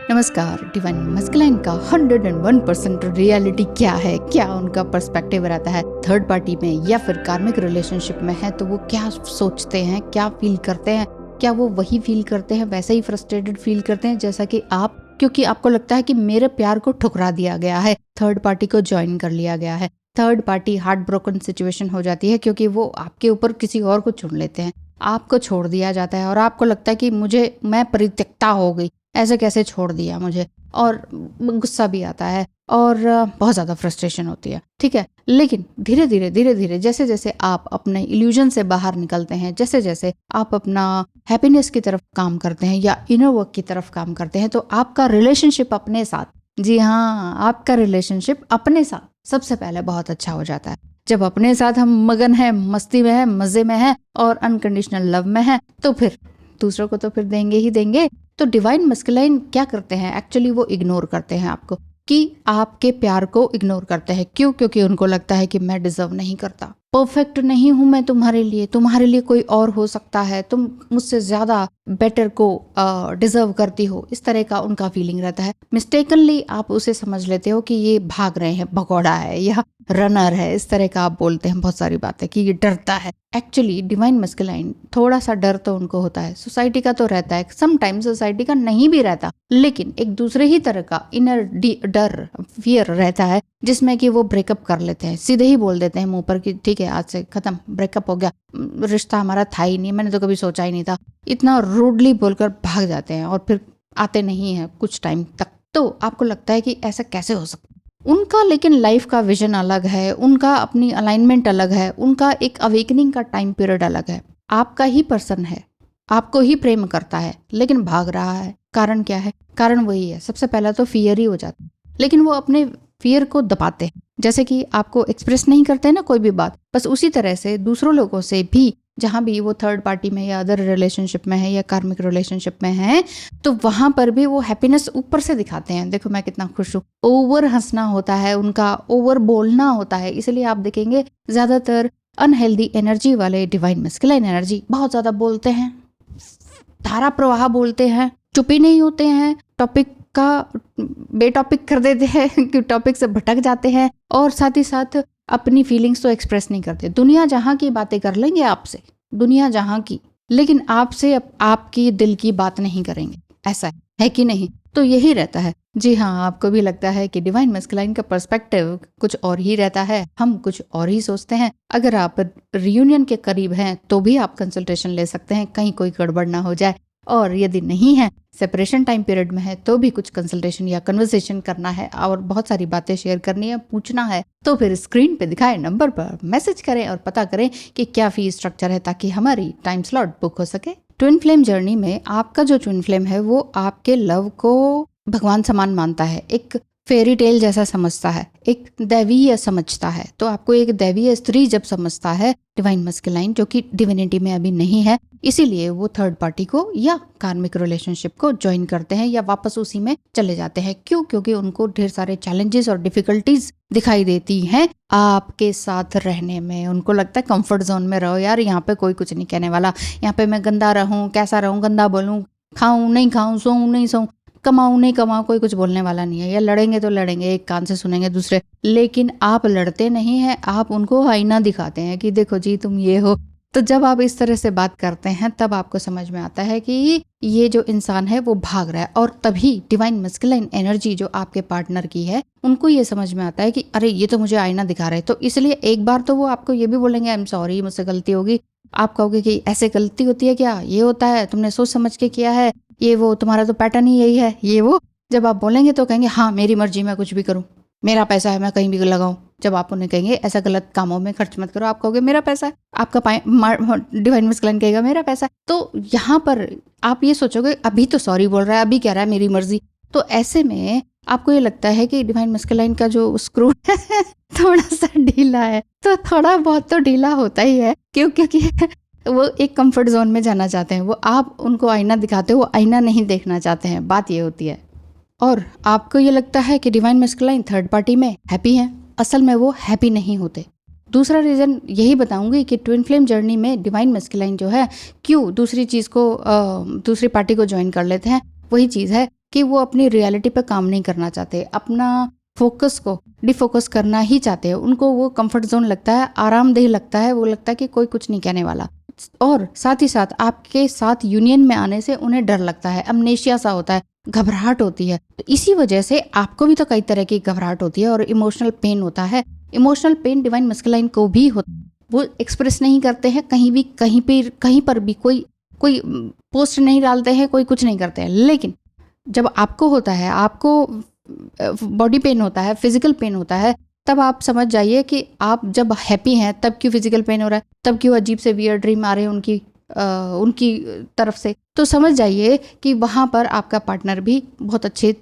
नमस्कार। Divine masculine का 101% reality क्या है, क्या उनका पर्सपेक्टिव रहता है थर्ड पार्टी में या फिर कार्मिक रिलेशनशिप में है, तो वो क्या सोचते हैं, क्या फील करते हैं, क्या वो वही फील करते हैं, वैसे ही फ्रस्ट्रेटेड फील करते हैं जैसा कि आप, क्योंकि आपको लगता है कि मेरे प्यार को ठुकरा दिया गया है, थर्ड पार्टी को ज्वाइन कर लिया गया है। Third party heart broken situation हो जाती है क्योंकि वो आपके ऊपर किसी और को चुन लेते हैं, आपको छोड़ दिया जाता है और आपको लगता है कि मैं परित्यक्ता हो गई, ऐसे कैसे छोड़ दिया मुझे, और गुस्सा भी आता है और बहुत ज़्यादा फ्रस्ट्रेशन होती है। ठीक है, लेकिन धीरे धीरे जैसे जैसे आप अपने इल्यूजन से बाहर निकलते हैं, जैसे जैसे आप अपना हैप्पीनेस की तरफ काम करते हैं या इनर वर्क की तरफ काम करते हैं, तो आपका रिलेशनशिप अपने साथ, जी हाँ, आपका रिलेशनशिप अपने साथ सबसे पहले बहुत अच्छा हो जाता है। जब अपने साथ हम मगन हैं, मस्ती में हैं, मज़े में हैं और अनकंडीशनल लव में हैं, तो फिर दूसरों को तो फिर देंगे ही देंगे। तो डिवाइन मस्कुलाइन क्या करते हैं, एक्चुअली वो इग्नोर करते हैं आपको, कि आपके प्यार को इग्नोर करते हैं। क्यों? क्योंकि उनको लगता है कि मैं डिजर्व नहीं करता, परफेक्ट नहीं हूं मैं तुम्हारे लिए कोई और हो सकता है, तुम मुझसे ज्यादा बेटर को डिजर्व करती हो, इस तरह का उनका फीलिंग रहता है। मिस्टेकनली आप उसे समझ लेते हो कि ये भाग रहे हैं, भगौड़ा है या रनर है, इस तरह का आप बोलते हैं बहुत सारी बातें कि ये डरता है। एक्चुअली डिवाइन मस्कुलाइन, थोड़ा सा डर तो उनको होता है, सोसाइटी का तो रहता है, समटाइम्स सोसाइटी का नहीं भी रहता, लेकिन एक दूसरे ही तरह का इनर डर, फियर रहता है, जिसमें कि वो ब्रेकअप कर लेते हैं, सीधे ही बोल देते हैं मुंह पर कि ठीक है, आज से खत्म, ब्रेकअप हो गया, रिश्ता हमारा था ही नहीं, मैंने तो कभी सोचा ही नहीं था, इतना रूडली बोलकर भाग जाते हैं और फिर आते नहीं हैं कुछ टाइम तक। तो आपको लगता है कि ऐसा कैसे हो सकता है। उनका लेकिन लाइफ का विजन अलग है, उनका अपनी अलाइनमेंट अलग है, उनका एक अवेकनिंग का टाइम पीरियड अलग है। आपका ही पर्सन है, आपको ही प्रेम करता है, लेकिन भाग रहा है। कारण क्या है? कारण वही है, सबसे पहला तो फियर ही हो जाता है, लेकिन वो अपने फियर को दबाते हैं। जैसे कि आपको एक्सप्रेस नहीं करते हैं ना कोई भी बात, बस उसी तरह से दूसरों लोगों से भी, जहाँ भी वो थर्ड पार्टी में या अदर रिलेशनशिप में है या कार्मिक रिलेशनशिप में है, तो वहां पर भी वो हैप्पीनेस ऊपर से दिखाते हैं, देखो मैं कितना खुश हूँ। ओवर हंसना होता है उनका, ओवर बोलना होता है, इसलिए आप देखेंगे ज्यादातर अनहेल्दी एनर्जी वाले डिवाइन मस्कुलाइन एनर्जी बहुत ज्यादा बोलते हैं, धारा प्रवाह बोलते हैं, चुप ही नहीं होते हैं, टॉपिक का बेटॉपिक कर देते हैं कि टॉपिक से भटक जाते हैं, और साथ ही साथ अपनी फीलिंग्स तो एक्सप्रेस नहीं करते। दुनिया जहां की बातें कर लेंगे आपसे, दुनिया जहां की, लेकिन आपसे आपकी दिल की बात नहीं करेंगे। ऐसा है कि नहीं? तो यही रहता है। जी हाँ, आपको भी लगता है कि डिवाइन मस्कुलाइन का पर्सपेक्टिव कुछ और ही रहता है, हम कुछ और ही सोचते हैं। अगर आप रियूनियन के करीब हैं तो भी आप कंसल्टेशन ले सकते हैं, कहीं कोई गड़बड़ ना हो जाए, और यदि नहीं है, सेपरेशन टाइम पीरियड में है, तो भी कुछ कंसल्टेशन या कन्वर्सेशन करना है और बहुत सारी बातें शेयर करनी है, पूछना है, तो फिर स्क्रीन पे दिखाए नंबर पर मैसेज करें और पता करें कि क्या फी स्ट्रक्चर है, ताकि हमारी टाइम स्लॉट बुक हो सके। ट्विन फ्लेम जर्नी में आपका जो ट्विन फ्लेम है वो आपके लव को भगवान समान मानता है, एक फेरी टेल जैसा समझता है, एक दैवीय समझता है। तो आपको एक दैवीय स्त्री जब समझता है डिवाइन मस्कुलाइन, जो कि डिविनिटी में अभी नहीं है, इसीलिए वो थर्ड पार्टी को या कार्मिक रिलेशनशिप को ज्वाइन करते हैं या वापस उसी में चले जाते हैं। क्यों? क्योंकि उनको ढेर सारे चैलेंजेस और डिफिकल्टीज दिखाई देती हैं आपके साथ रहने में। उनको लगता है कंफर्ट जोन में रहो यार, यहाँ पे कोई कुछ नहीं कहने वाला, यहाँ पे मैं गंदा रहूं, कैसा रहूं, गंदा बोलूं, खाऊं नहीं खाऊं, सोऊं नहीं सोऊं, कमाऊं नहीं कमाऊं, कोई कुछ बोलने वाला नहीं है, या लड़ेंगे तो लड़ेंगे, एक कान से सुनेंगे दूसरे। लेकिन आप लड़ते नहीं हैं, आप उनको आईना दिखाते हैं कि देखो जी तुम ये हो। तो जब आप इस तरह से बात करते हैं तब आपको समझ में आता है कि ये जो इंसान है वो भाग रहा है, और तभी डिवाइन मस्कुलाइन एनर्जी जो आपके पार्टनर की है, उनको ये समझ में आता है कि अरे ये तो मुझे आईना दिखा रहे हैं। तो इसलिए एक बार तो वो आपको ये भी बोलेंगे आई एम सॉरी, मुझसे गलती होगी। आप कहोगे कि ऐसे गलती होती है क्या, ये होता है, तुमने सोच समझ के किया है, ये वो, तुम्हारा तो पैटर्न ही यही है, ये वो। जब आप बोलेंगे तो कहेंगे हाँ मेरी मर्जी, मैं कुछ भी करूँ, मेरा पैसा है, मैं कहीं भी लगाऊं। जब आप उन्हें कहेंगे ऐसा गलत कामों में खर्च मत करो, आप कहोगे मेरा पैसा है, आपका डिवाइन मस्कुलाइन कहेगा मेरा पैसा है। तो यहाँ पर आप ये सोचोगे अभी तो सॉरी बोल रहा है, अभी कह रहा है मेरी मर्जी। तो ऐसे में आपको ये लगता है कि डिवाइन मस्कुलाइन का जो स्क्रू है थोड़ा सा ढीला है। तो थोड़ा बहुत तो ढीला होता ही है, क्योंकि वो एक कंफर्ट जोन में जाना चाहते हैं, वो आप उनको आईना दिखाते हो, वो आईना नहीं देखना चाहते हैं, बात ये होती है। और आपको ये लगता है कि डिवाइन मस्कुलाइन थर्ड पार्टी में हैप्पी हैं, असल में वो हैप्पी नहीं होते। दूसरा रीज़न यही बताऊंगी कि ट्विन फ्लेम जर्नी में डिवाइन मस्कुलाइन जो है क्यों दूसरी चीज़ को दूसरी पार्टी को ज्वाइन कर लेते हैं, वही चीज़ है कि वो अपनी रियलिटी पे काम नहीं करना चाहते, अपना फोकस को डिफोकस करना ही चाहते हैं। उनको वो कंफर्ट जोन लगता है, आरामदेह लगता है, वो लगता है कि कोई कुछ नहीं कहने वाला। और साथ ही साथ आपके साथ यूनियन में आने से उन्हें डर लगता है, अमनेशिया सा होता है, घबराहट होती है। तो इसी वजह से आपको भी तो कई तरह की घबराहट होती है और इमोशनल पेन होता है। इमोशनल पेन डिवाइन मस्कुलाइन को भी होता है। वो एक्सप्रेस नहीं करते हैं कहीं भी, कहीं पर भी कोई पोस्ट नहीं डालते हैं, कोई कुछ नहीं करते हैं। लेकिन जब आपको होता है, आपको बॉडी पेन होता है, फिजिकल पेन होता है, तब आप समझ जाइए कि आप जब हैप्पी हैं तब क्यों फिजिकल पेन हो रहा है, तब क्यों अजीब से वियर ड्रीम आ रहे हैं उनकी तरफ से। तो समझ जाइए कि वहाँ पर आपका पार्टनर भी बहुत अच्छे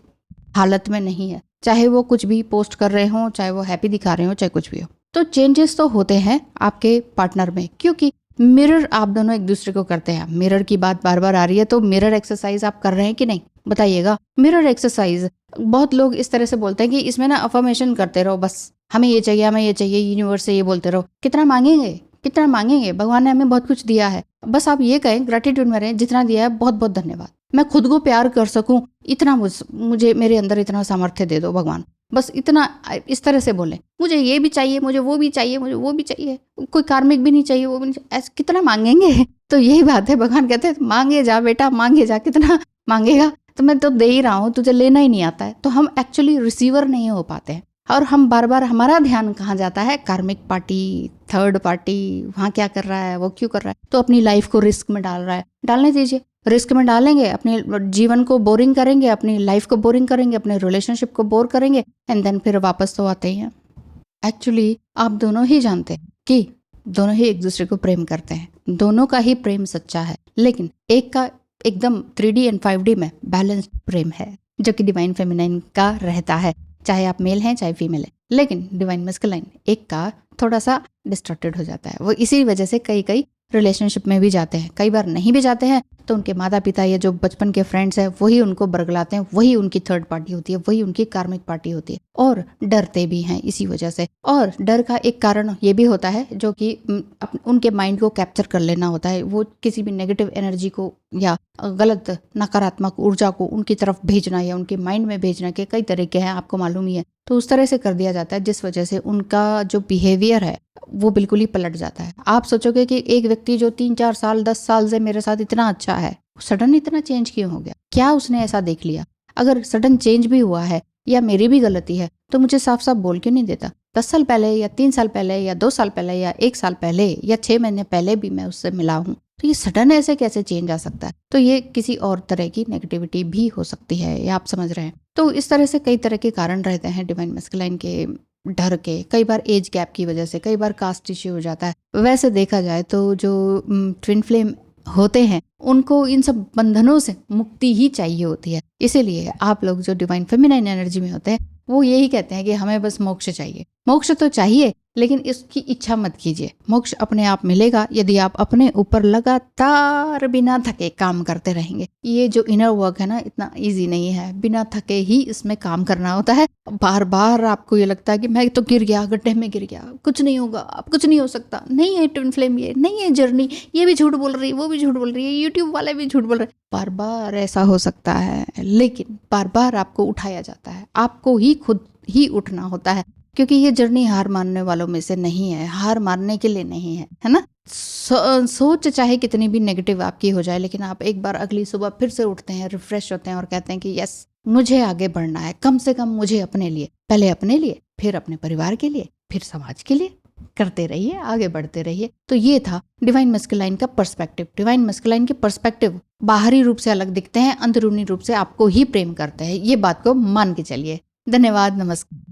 हालत में नहीं है, चाहे वो कुछ भी पोस्ट कर रहे हों, चाहे वो हैप्पी दिखा रहे हों, चाहे कुछ भी हो। तो चेंजेस तो होते हैं आपके पार्टनर में, क्योंकि मिरर आप दोनों एक दूसरे को करते हैं। मिरर की बात बार बार आ रही है, तो मिरर एक्सरसाइज आप कर रहे हैं कि नहीं, बताइएगा। मिरर एक्सरसाइज बहुत लोग इस तरह से बोलते हैं कि इसमें ना अफर्मेशन करते रहो, बस हमें ये चाहिए, हमें ये चाहिए, यूनिवर्स से ये बोलते रहो। कितना मांगेंगे, भगवान ने हमें बहुत कुछ दिया है, बस आप ये कहें, ग्रेटिट्यूड में रहें, जितना दिया है बहुत बहुत धन्यवाद, मैं खुद को प्यार कर सकूं, इतना मुझे मेरे अंदर इतना सामर्थ्य दे दो भगवान, बस इतना। इस तरह से बोले, मुझे ये भी चाहिए, मुझे वो भी चाहिए, मुझे वो भी चाहिए, कोई कार्मिक भी नहीं चाहिए, वो भी नहीं चाहिए, ऐसे कितना मांगेंगे। तो यही बात है, भगवान कहते हैं मांगे जा बेटा, मांगे जा, कितना मांगेगा, तो मैं तो दे ही रहा हूँ, तुझे लेना ही नहीं आता है। तो हम एक्चुअली रिसीवर नहीं हो पाते हैं, और हम बार बार, हमारा ध्यान कहाँ जाता है, कार्मिक पार्टी, थर्ड पार्टी, वहाँ क्या कर रहा है, वो क्यों कर रहा है, तो अपनी लाइफ को रिस्क में डाल रहा है। डालने दीजिए, रिस्क में डालेंगे, अपने जीवन को बोरिंग करेंगे, अपनी लाइफ को बोरिंग करेंगे, अपने रिलेशनशिप को बोर करेंगे, एंड देन फिर वापस तो आते ही हैं। एक्चुअली आप दोनों ही जानते हैं कि दोनों ही एक दूसरे को प्रेम करते हैं, दोनों का ही प्रेम सच्चा है, लेकिन एक का एकदम 3D एंड 5D में बैलेंस्ड प्रेम है, जो कि डिवाइन फेमिनाइन का रहता है, चाहे आप मेल हैं चाहे फीमेल है। लेकिन डिवाइन मस्कुलाइन एक का थोड़ा सा डिस्ट्रैक्टेड हो जाता है। वो इसी वजह से कई रिलेशनशिप में भी जाते हैं, कई बार नहीं भी जाते हैं, तो उनके माता पिता या जो बचपन के फ्रेंड्स हैं वही उनको बरगलाते हैं, वही उनकी थर्ड पार्टी होती है, वही उनकी कार्मिक पार्टी होती है, और डरते भी हैं इसी वजह से। और डर का एक कारण ये भी होता है, जो कि उनके माइंड को कैप्चर कर लेना होता है, वो किसी भी नेगेटिव एनर्जी को या गलत नकारात्मक ऊर्जा को उनकी तरफ भेजना या उनके माइंड में भेजना के कई तरीके हैं, आपको मालूम ही है। तो उस तरह से कर दिया जाता है, जिस वजह से उनका जो बिहेवियर है वो बिल्कुल ही पलट जाता है। आप सोचोगे कि एक व्यक्ति जो 3-4 साल 10 साल से मेरे साथ इतना अच्छा है, सडन इतना चेंज क्यों हो गया, क्या उसने ऐसा देख लिया? अगर सडन चेंज भी हुआ है या मेरी भी गलती है, तो मुझे साफ साफ बोल क्यों नहीं देता? 10 साल पहले या 3 साल पहले या 2 साल पहले या 1 साल पहले या 6 महीने पहले भी मैं उससे मिला हूँ, तो ये सडन ऐसे कैसे चेंज आ सकता है? तो ये किसी और तरह की नेगेटिविटी भी हो सकती है, या आप समझ रहे हैं। तो इस तरह से कई तरह के कारण रहते हैं डिवाइन मस्कुलाइन के डर के, कई बार एज गैप की वजह से, कई बार कास्ट इश्यू हो जाता है। वैसे देखा जाए तो जो ट्विन फ्लेम होते हैं उनको इन सब बंधनों से मुक्ति ही चाहिए होती है। इसीलिए आप लोग जो डिवाइन फेमिनाइन एनर्जी में होते हैं वो यही कहते हैं कि हमें बस मोक्ष चाहिए। मोक्ष तो चाहिए, लेकिन इसकी इच्छा मत कीजिए, मोक्ष अपने आप मिलेगा यदि आप अपने ऊपर लगातार बिना थके काम करते रहेंगे। ये जो इनर वर्क है ना, इतना इजी नहीं है, बिना थके ही इसमें काम करना होता है। बार बार आपको ये लगता है कि मैं तो गिर गया, गड्ढे में गिर गया, कुछ नहीं होगा, अब कुछ नहीं हो सकता, नहीं है ट्विन फ्लेम, ये नहीं है जर्नी, ये भी झूठ बोल रही है, वो भी झूठ बोल रही है, यूट्यूब वाले भी झूठ बोल रहे हैं। बार बार ऐसा हो सकता है, लेकिन बार बार आपको उठाया जाता है, आपको ही खुद ही उठना होता है, क्योंकि ये जर्नी हार मानने वालों में से नहीं है, हार मानने के लिए नहीं है, है ना। सोच चाहे कितनी भी नेगेटिव आपकी हो जाए, लेकिन आप एक बार अगली सुबह फिर से उठते हैं, रिफ्रेश होते हैं और कहते हैं कि यस, मुझे आगे बढ़ना है, कम से कम मुझे अपने लिए, पहले अपने लिए, फिर अपने परिवार के लिए, फिर समाज के लिए। करते रहिए, आगे बढ़ते रहिए। तो ये था डिवाइन मस्कुलाइन का पर्सपेक्टिव। डिवाइन मस्कुलाइन के पर्सपेक्टिव बाहरी रूप से अलग दिखते हैं, अंदरूनी रूप से आपको ही प्रेम करते हैं, ये बात को मान के चलिए। धन्यवाद, नमस्कार।